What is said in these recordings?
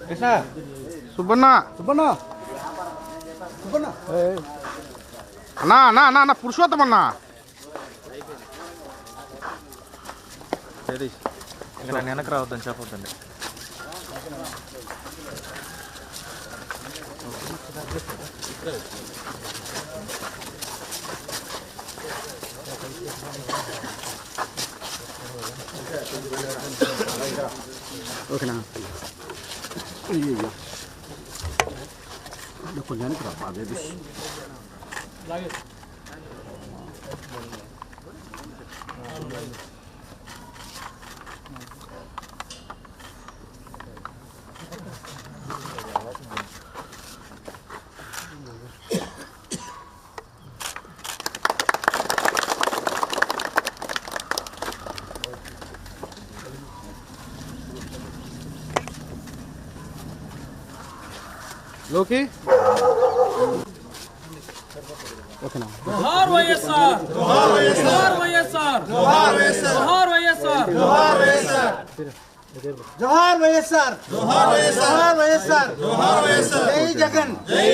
కృష్ణ సుబ్బన్న సుబ్బన్న సుబ్బన్న అన్నా అన్నా అన్నా అన్న పురుషోత్తం అన్నా ఇంకా వెనక రావద్దని చెప్పొద్దండి. ఓకేనా అయ్యో కొంచెం బాగా లోకి ఓకేనా జోహార్ వైఎస్ఆర్ జోహార్ వైఎస్ఆర్ జోహార్ వైఎస్ఆర్ జోహార్ వైఎస్ఆర్ జోహార్ వైఎస్ఆర్ జోహార్ వైఎస్ఆర్ జోహార్ వైఎస్ఆర్ జోహార్ వైఎస్ఆర్ జై జగన్ జై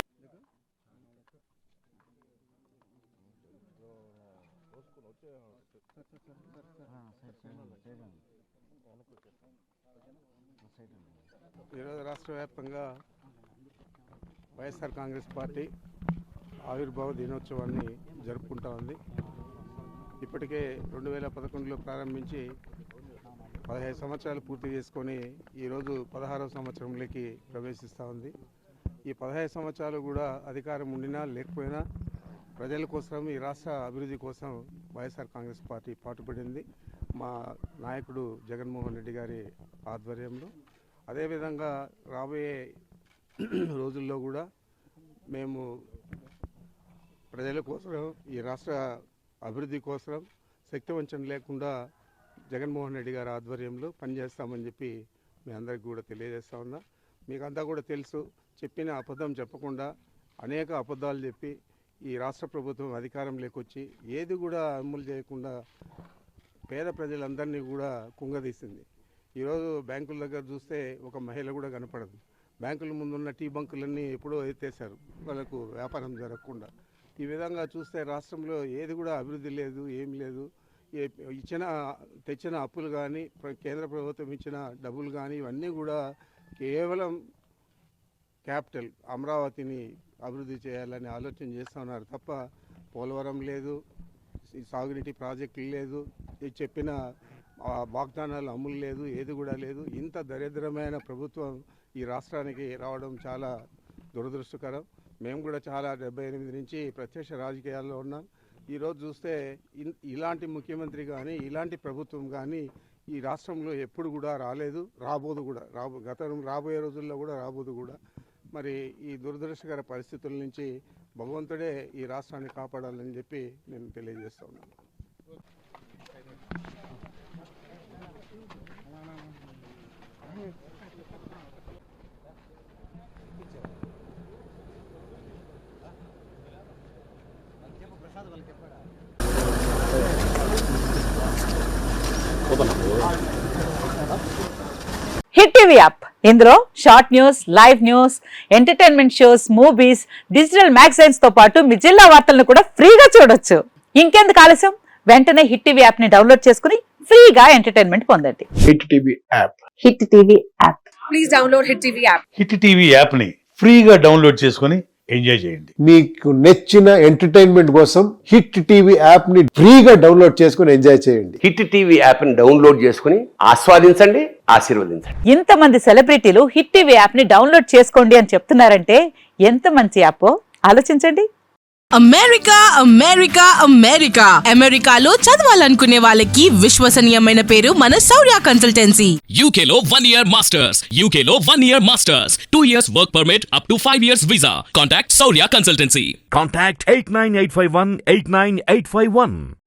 ఈరోజు రాష్ట్ర వ్యాప్తంగా వైఎస్ఆర్ కాంగ్రెస్ పార్టీ ఆవిర్భావ దినోత్సవాన్ని జరుపుకుంటా ఉంది. ఇప్పటికే 2011లో ప్రారంభించి 15 సంవత్సరాలు పూర్తి చేసుకొని ఈరోజు 16వ సంవత్సరంలోకి ప్రవేశిస్తూ ఉంది. ఈ 15 సంవత్సరాలు కూడా అధికారం ఉండినా లేకపోయినా ప్రజల కోసం, ఈ రాష్ట్ర అభివృద్ధి కోసం వైఎస్ఆర్ కాంగ్రెస్ పార్టీ పాటుపడింది. మా నాయకుడు జగన్మోహన్ రెడ్డి గారి ఆధ్వర్యంలో. అదేవిధంగా రాబోయే రోజుల్లో కూడా మేము ప్రజల కోసం, ఈ రాష్ట్ర అభివృద్ధి కోసం శక్తివంచన లేకుండా జగన్మోహన్ రెడ్డి గారి ఆధ్వర్యంలో పనిచేస్తామని చెప్పి మీ అందరికీ కూడా తెలియజేస్తా ఉన్నా. మీకంతా కూడా తెలుసు, చెప్పిన అబద్ధం చెప్పకుండా అనేక అబద్ధాలు చెప్పి ఈ రాష్ట్ర ప్రభుత్వం అధికారంలోకి వచ్చి ఏది కూడా అమలు చేయకుండా పేద ప్రజలందరినీ కూడా కుంగదీసింది. ఈరోజు బ్యాంకుల దగ్గర చూస్తే ఒక మహిళ కూడా కనపడదు. బ్యాంకుల ముందున్న టీ బంకులన్నీ ఎప్పుడో ఎత్తేసారు వాళ్ళకు వ్యాపారం జరగకుండా. ఈ విధంగా చూస్తే రాష్ట్రంలో ఏది కూడా అభివృద్ధి లేదు, ఏం లేదు. తెచ్చిన అప్పులు కానీ, కేంద్ర ప్రభుత్వం ఇచ్చిన డబ్బులు కానీ ఇవన్నీ కూడా కేవలం క్యాపిటల్ అమరావతిని అభివృద్ధి చేయాలని ఆలోచన చేస్తున్నారు తప్ప పోలవరం లేదు, సాగునీటి ప్రాజెక్టులు లేదు, చెప్పిన వాగ్దానాలు అమలు లేదు, ఏది కూడా లేదు. ఇంత దరిద్రమైన ప్రభుత్వం ఈ రాష్ట్రానికి రావడం చాలా దురదృష్టకరం. మేము కూడా చాలా 78 నుంచి ప్రత్యక్ష రాజకీయాల్లో ఉన్నాం. ఈరోజు చూస్తే ఇలాంటి ముఖ్యమంత్రి కానీ, ఇలాంటి ప్రభుత్వం కానీ ఈ రాష్ట్రంలో ఎప్పుడు కూడా రాలేదు, రాబోదు కూడా. రాబోయే రోజుల్లో కూడా రాబోదు కూడా. మరి ఈ దురదృష్టకర పరిస్థితుల నుంచి భగవంతుడే ఈ రాష్ట్రాన్ని కాపాడాలని చెప్పి నేను తెలియజేస్తా ఉన్నాను. హిట్ టీవీ యాప్, ఇందులో short news, live news, entertainment shows, movies, digital magazines తో పాటు మీ జిల్లా వార్తలను కూడా ఫ్రీగా చూడొచ్చు. ఇంకెందుకు ఆలస్యం, వెంటనే హిట్ టీవీ యాప్ ని డౌన్లోడ్ చేసుకుని ఫ్రీగా ఎంటర్టైన్మెంట్ పొందండి. Hit TV app, hit TV app, please download hit TV app. Hit TV app ని ఫ్రీగా డౌన్లోడ్ చేసుకుని ఎంజాయ్ చేయండి. మీకు నచ్చిన ఎంటర్టైన్మెంట్ కోసం హిట్ టీవీ యాప్ ని ఫ్రీగా డౌన్లోడ్ చేసుకుని ఎంజాయ్ చేయండి. హిట్ టీవీ యాప్ ని డౌన్లోడ్ చేసుకుని ఆస్వాదించండి, ఆశీర్వదించండి. ఇంతమంది సెలబ్రిటీలు హిట్ టీవీ యాప్ ని డౌన్లోడ్ చేసుకోండి అని చెప్తున్నారంటే ఎంత మంచి యాప్ ఆలోచించండి. అమెరికా అమెరికా అమెరికా అమెరికాలో చదవాలనుకునే వాళ్ళకి విశ్వసనీయమైన పేరు మన శౌర్య కన్సల్టెన్సీ. UK లో 1 year masters, UK లో 1 year masters, 2 years work permit up to 5 years visa. Contact Saurya Consultancy. Contact 89851 89851.